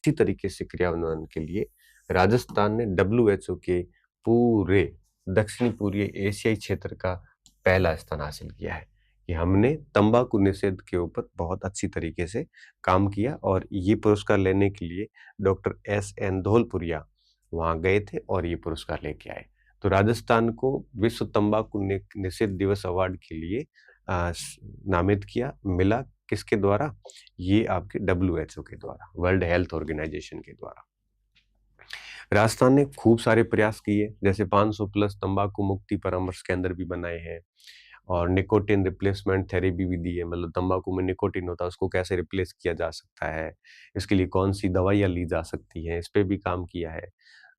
अच्छी तरीके से क्रियान्वयन के लिए राजस्थान ने डब्ल्यूएचओ के पूरे दक्षिणी पूर्वी एशियाई क्षेत्र का पहला स्थान हासिल किया है कि हमने तंबाकू निषेध के ऊपर बहुत अच्छी तरीके से काम किया। और ये पुरस्कार लेने के लिए डॉक्टर एस.एन. धौलपुरिया वहां गए थे और ये पुरस्कार लेके आए। तो राजस्थान को विश्व तंबाकू निषेध दिवस अवार्ड के लिए नामित किया मिला। किसके द्वारा? ये आपके डब्ल्यूएचओ के द्वारा, वर्ल्ड हेल्थ ऑर्गेनाइजेशन के द्वारा। राजस्थान ने खूब सारे प्रयास किए, जैसे 500 प्लस तंबाकू मुक्ति परामर्श केंद्र भी बनाए हैं और निकोटिन रिप्लेसमेंट थेरेपी भी दी है। मतलब तंबाकू में निकोटिन होता है, उसको कैसे रिप्लेस किया जा सकता है, इसके लिए कौन सी दवाइयाँ ली जा सकती हैं, इस पे भी काम किया है।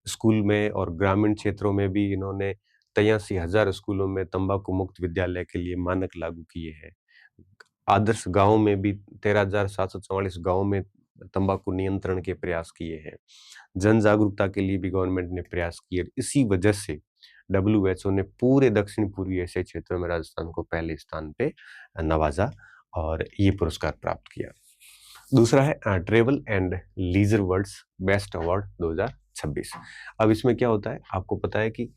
स्कूल में और ग्रामीण क्षेत्रों में भी इन्होंने 83,000 स्कूलों में तंबाकू मुक्त विद्यालय के लिए मानक लागू किए हैं। आदर्श गांव में भी 13,744 गांव में तंबाकू नियंत्रण के प्रयास किए हैं। जन जागरूकता के लिए भी गवर्नमेंट ने प्रयास किए। इसी वजह से डब्ल्यूएचओ ने पूरे दक्षिण पूर्वी एशियाई क्षेत्रों में राजस्थान को पहले स्थान पे नवाजा और ये पुरस्कार प्राप्त किया। दूसरा है travel and leisure world's best award 2026। अब इसमें क्या होता है, आपको पता है कि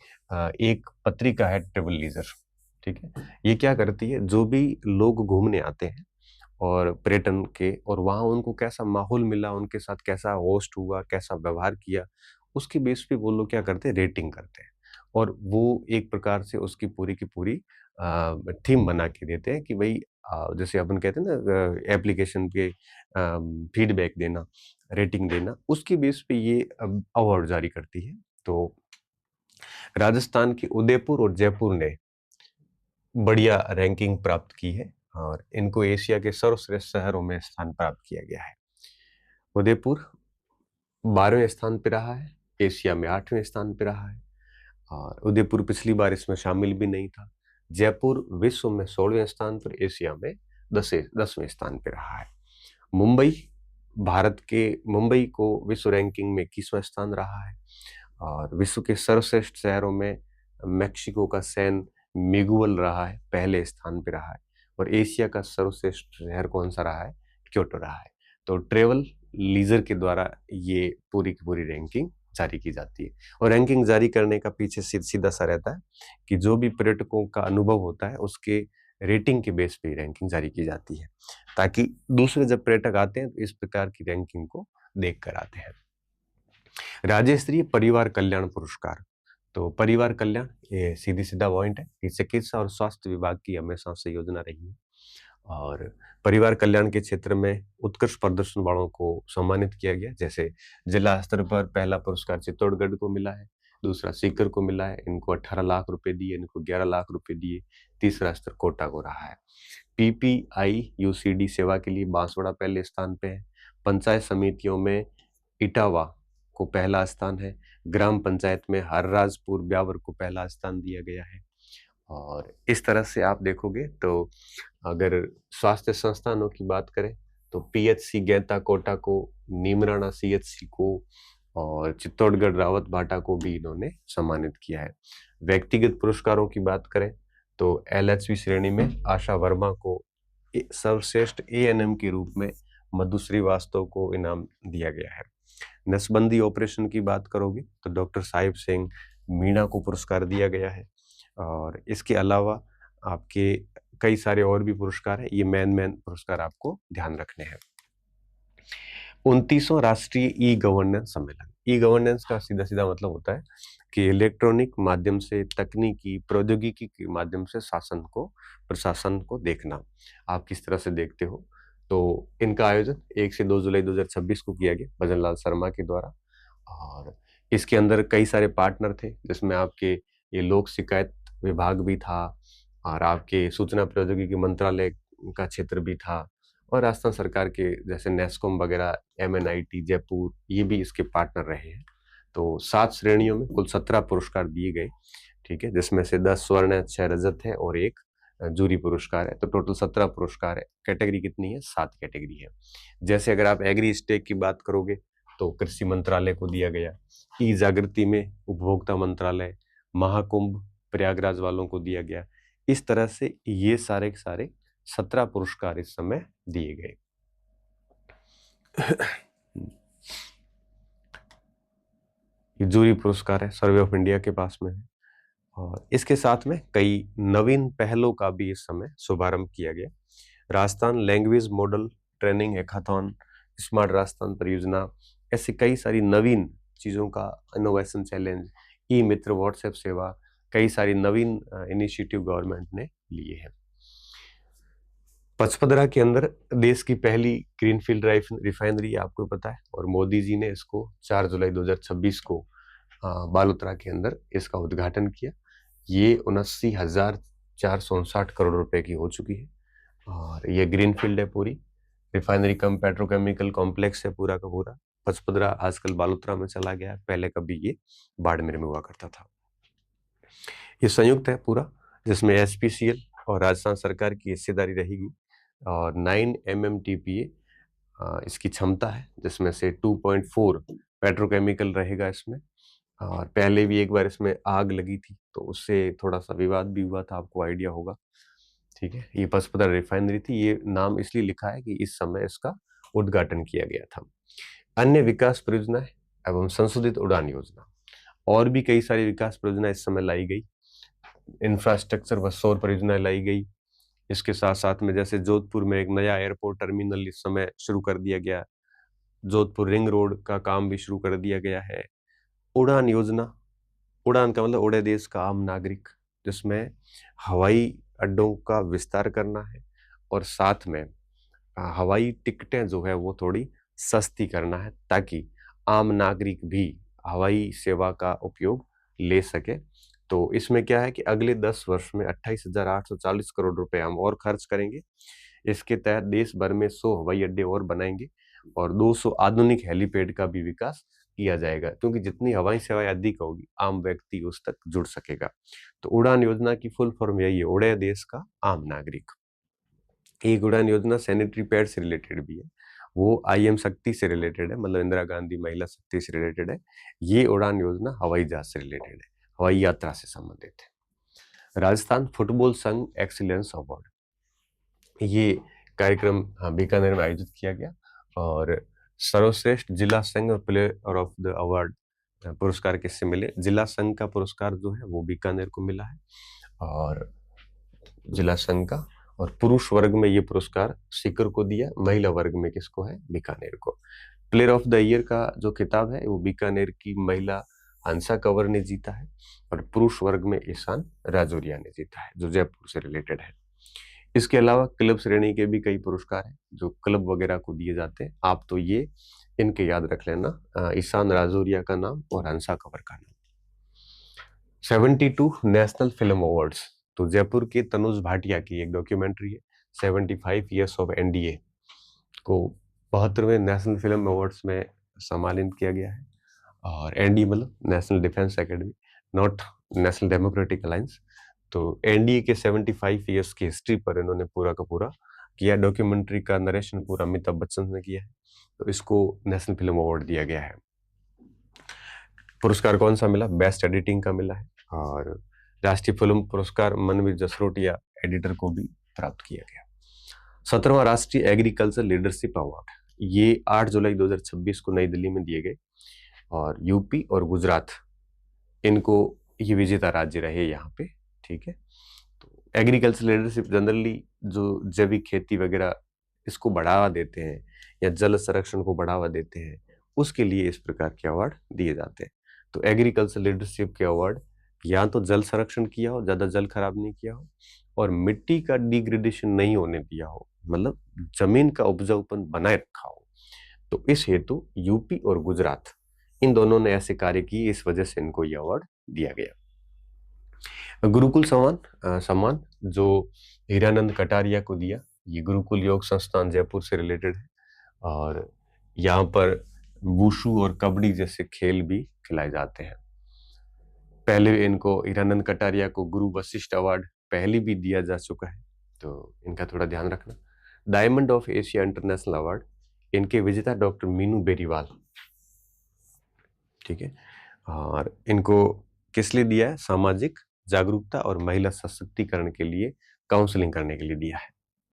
एक पत्रिका है ट्रेवल लीजर, ठीक है। ये क्या करती है, जो भी लोग घूमने आते हैं और पर्यटन के, और वहाँ उनको कैसा माहौल मिला, उनके साथ कैसा होस्ट हुआ, कैसा व्यवहार किया, उसके बेस पे वो लोग क्या करते हैं, रेटिंग करते हैं। और वो एक प्रकार से उसकी पूरी की पूरी थीम बना के देते हैं कि भाई जैसे अपन कहते हैं ना एप्लीकेशन पे फीडबैक देना, रेटिंग देना, उसके बेस पे ये अवार्ड जारी करती है। तो राजस्थान के उदयपुर और जयपुर ने बढ़िया रैंकिंग प्राप्त की है और इनको एशिया के सर्वश्रेष्ठ शहरों में स्थान प्राप्त किया गया है। उदयपुर 12वें स्थान पे रहा है, एशिया में 8वें स्थान पे रहा है और उदयपुर पिछली बार इसमें शामिल भी नहीं था। जयपुर विश्व में 16वें स्थान पर, एशिया में 10वें स्थान पे रहा है। मुंबई को विश्व रैंकिंग में 21वां स्थान रहा है और विश्व के सर्वश्रेष्ठ शहरों में मेक्सिको का सैन मिगुएल रहा है, पहले स्थान पे रहा है। और एशिया का सर्वश्रेष्ठ शहर कौन सा रहा है? क्योटो रहा है। तो ट्रेवल लीजर के द्वारा ये पूरी की पूरी रैंकिंग जारी की जाती है। और रैंकिंग जारी करने का पीछे सीधा सा रहता है कि जो भी पर्यटकों का अनुभव होता है उसके रेटिंग के बेस पे रैंकिंग जारी की जाती है, ताकि दूसरे जब पर्यटक आते हैं तो इस प्रकार की रैंकिंग को देख कर आते हैं। राज्य स्तरीय परिवार कल्याण पुरस्कार। तो परिवार कल्याण ये सीधी सीधा पॉइंट है कि चिकित्सा और स्वास्थ्य विभाग की हमेशा से योजना रही है और परिवार कल्याण के क्षेत्र में उत्कृष्ट प्रदर्शन वालों को सम्मानित किया गया। जैसे जिला स्तर पर पहला पुरस्कार चित्तौड़गढ़ को मिला है, दूसरा सीकर को मिला है, इनको 18 लाख रुपए दिए, इनको 11 लाख रुपए दिए। तीसरा स्तर कोटा को रहा है। पीपीआई यूसीडी सेवा के लिए बांसवाड़ा पहले स्थान पे है। पंचायत समितियों में इटावा को पहला स्थान है। ग्राम पंचायत में हरराजपुर ब्यावर को पहला स्थान दिया गया है। और इस तरह से आप देखोगे तो अगर स्वास्थ्य संस्थानों की बात करें तो पीएचसी गैता कोटा को, नीमराणा सीएचसी को और चित्तौड़गढ़ रावत भाटा को भी इन्होंने सम्मानित किया है। व्यक्तिगत पुरस्कारों की बात करें तो एलएचवी श्रेणी में आशा वर्मा को सर्वश्रेष्ठ एएनएम के रूप में, मधु श्रीवास्तव को इनाम दिया गया है। नसबंदी ऑपरेशन की बात करोगे तो डॉक्टर साहिब सिंह मीणा को पुरस्कार दिया गया है। और इसके अलावा आपके कई सारे और भी पुरस्कार हैं, ये मेन पुरस्कार आपको ध्यान रखने हैं। 29वां राष्ट्रीय ई गवर्नेंस सम्मेलन। ई गवर्नेंस का सीधा सीधा मतलब होता है कि इलेक्ट्रॉनिक माध्यम से, तकनीकी प्रौद्योगिकी के माध्यम से प्रशासन को देखना। आप किस तरह से देखते हो? तो इनका आयोजन 1 से 2 जुलाई 2026 को किया गया भजन लाल शर्मा के द्वारा और इसके अंदर कई सारे पार्टनर थे, जिसमें आपके ये लोक शिकायत विभाग भी था और आपके सूचना प्रौद्योगिकी मंत्रालय का क्षेत्र भी था और राजस्थान सरकार के जैसे नेस्कॉम वगैरह, एमएनआईटी जयपुर, ये भी इसके पार्टनर रहे हैं। तो 7 श्रेणियों में कुल 17 पुरस्कार दिए गए, ठीक है, जिसमें से 10 स्वर्ण, 6 रजत है और 1 जूरी पुरस्कार है। तो टोटल 17 पुरस्कार है। कैटेगरी कितनी है? 7 कैटेगरी है। जैसे अगर आप एग्री स्टेक की बात करोगे तो कृषि मंत्रालय को दिया गया, ई जागृति में उपभोक्ता मंत्रालय, महाकुंभ प्रयागराज वालों को दिया गया। इस तरह से ये सारे के सारे 17 पुरस्कार इस समय दिए गए। ये जूरी पुरस्कार है, सर्वे ऑफ इंडिया के पास में है। और इसके साथ में कई नवीन पहलों का भी इस समय शुभारंभ किया गया। Rajasthan language model training hackathon, smart Rajasthan परियोजना, ऐसी कई सारी नवीन चीजों का इनोवेशन चैलेंज, ई मित्र व्हाट्सएप सेवा, कई सारी नवीन इनिशिएटिव गवर्नमेंट ने लिए हैं। पचपदरा के अंदर देश की पहली ग्रीनफील्ड रिफाइनरी आपको पता है, और मोदी जी ने इसको 4 जुलाई 2026 को बालोतरा के अंदर इसका उद्घाटन किया। ये 79,459 करोड़ रुपए की हो चुकी है, और ये ग्रीनफील्ड है पूरी। रिफाइनरी कम पेट्रोकेमिकल कॉम्प्लेक्स है पूरा का पूरा। पचपदरा आजकल बालोतरा में चला गया है, पहले कभी ये बाड़मेर में हुआ करता था। ये संयुक्त है पूरा, जिसमें एचपीसीएल और राजस्थान सरकार की हिस्सेदारी रहेगी, और 9 MMTPA इसकी क्षमता है, जिसमें से 2.4 पेट्रोकेमिकल रहेगा इसमें। और पहले भी एक बार इसमें आग लगी थी, तो उससे थोड़ा सा विवाद भी हुआ था, आपको आइडिया होगा। ठीक है, ये पचपदरा रिफाइनरी थी। ये नाम इसलिए लिखा है कि इस समय इसका उद्घाटन किया गया था। अन्य विकास परियोजनाएं एवं संशोधित उड़ान योजना, और भी कई सारी विकास परियोजना इस समय लाई गई। इंफ्रास्ट्रक्चर व सौर परियोजना लाई गई। इसके साथ साथ में जैसे जोधपुर में एक नया एयरपोर्ट टर्मिनल इस समय शुरू कर दिया गया। जोधपुर रिंग रोड का काम भी शुरू कर दिया गया है। उड़ान योजना, उड़ान का मतलब उड़े देश का आम नागरिक, जिसमें हवाई अड्डों का विस्तार करना है, और साथ में हवाई टिकटें जो है वो थोड़ी सस्ती करना है, ताकि आम नागरिक भी हवाई सेवा का उपयोग ले सके। तो इसमें क्या है कि अगले 10 वर्ष में 28,840 करोड़ रुपए हम और खर्च करेंगे। इसके तहत देश भर में 100 हवाई अड्डे और बनाएंगे, और 200 आधुनिक हेलीपैड का भी विकास किया जाएगा, क्योंकि जितनी हवाई सेवाएं अधिक होगी, आम व्यक्ति उस तक जुड़ सकेगा। तो उड़ान योजना की फुल फॉर्म यही है, उड़े देश का आम नागरिक। एक उड़ान योजना सैनिटरी पैड से रिलेटेड भी है, वो IM शक्ति से रिलेटेड है, मतलब इंदिरा गांधी महिला शक्ति से रिलेटेड है। ये उड़ान योजना हवाई जहाज से रिलेटेड है, हवाई यात्रा से संबंधित है। राजस्थान फुटबॉल संघ एक्सीलेंस अवार्ड, ये कार्यक्रम बीकानेर में आयोजित किया गया, और सर्वश्रेष्ठ जिला संघ और प्लेयर ऑफ द अवार्ड पुरस्कार किससे मिले? जिला संघ का पुरस्कार जो है वो बीकानेर को मिला है, और जिला संघ का। और पुरुष वर्ग में ये पुरस्कार सीकर को दिया, महिला वर्ग में किसको है? बीकानेर को। प्लेयर ऑफ द ईयर का जो खिताब है वो बीकानेर की महिला हंसा कंवर ने जीता है, और पुरुष वर्ग में ईशान राजौरिया ने जीता है, जो जयपुर से रिलेटेड है। इसके अलावा क्लब श्रेणी के भी कई पुरस्कार हैं जो क्लब वगैरह को दिए जाते हैं। आप तो ये इनके याद रख लेना, ईशान राजौरिया का नाम और हंसा कंवर का नाम। 72 नेशनल फिल्म अवार्ड्स, तो जयपुर के तनुज भाटिया की एक डॉक्यूमेंट्री है 75 ईयर्स ऑफ NDA को 72वें नेशनल फिल्म अवार्ड्स में सम्मानित किया गया है। और NDA मतलब national defence academy, not national democratic alliance. तो NDA के 75 ईयर्स की हिस्ट्री पर इन्होंने पूरा का पूरा किया। डॉक्यूमेंट्री का नरेशन पूरा अमिताभ बच्चन ने किया है, तो इसको नेशनल फिल्म अवार्ड दिया गया है। पुरस्कार कौन सा मिला? बेस्ट एडिटिंग का मिला है, और राष्ट्रीय फिल्म पुरस्कार मनवीर जसरोटिया एडिटर को भी प्राप्त किया गया। 17वां राष्ट्रीय एग्रीकल्चर लीडरशिप अवार्ड, ये 8 जुलाई 2026 को नई दिल्ली में दिए गए, और यूपी और गुजरात इनको ये विजेता राज्य रहे यहाँ पे। ठीक है, तो एग्रीकल्चर लीडरशिप जनरली जो जैविक खेती वगैरह इसको बढ़ावा देते हैं या जल संरक्षण को बढ़ावा देते हैं, उसके लिए इस प्रकार के अवार्ड दिए जाते हैं। तो एग्रीकल्चर लीडरशिप के अवार्ड या तो जल संरक्षण किया हो, ज्यादा जल खराब नहीं किया हो, और मिट्टी का डिग्रेडेशन नहीं होने दिया हो, मतलब जमीन का उपजाऊपन बनाए रखा हो, तो इस हेतु यूपी और गुजरात इन दोनों ने ऐसे कार्य किए, इस वजह से इनको यह अवार्ड दिया गया। गुरुकुल सम्मान जो हीरानंद कटारिया को दिया, ये गुरुकुल योग संस्थान जयपुर से रिलेटेड है, और यहाँ पर वुशु और कबड्डी जैसे खेल भी खिलाए जाते हैं। पहले इनको हीरानंद कटारिया को गुरु वशिष्ठ अवार्ड पहले भी दिया जा चुका है, तो इनका थोड़ा ध्यान रखना। Diamond of Asia international award, इनके विजेता डॉक्टर मीनू बेरीवाल। ठीक है, और इनको किस लिए दिया है? सामाजिक जागरूकता और महिला सशक्तिकरण के लिए काउंसलिंग करने के लिए दिया है।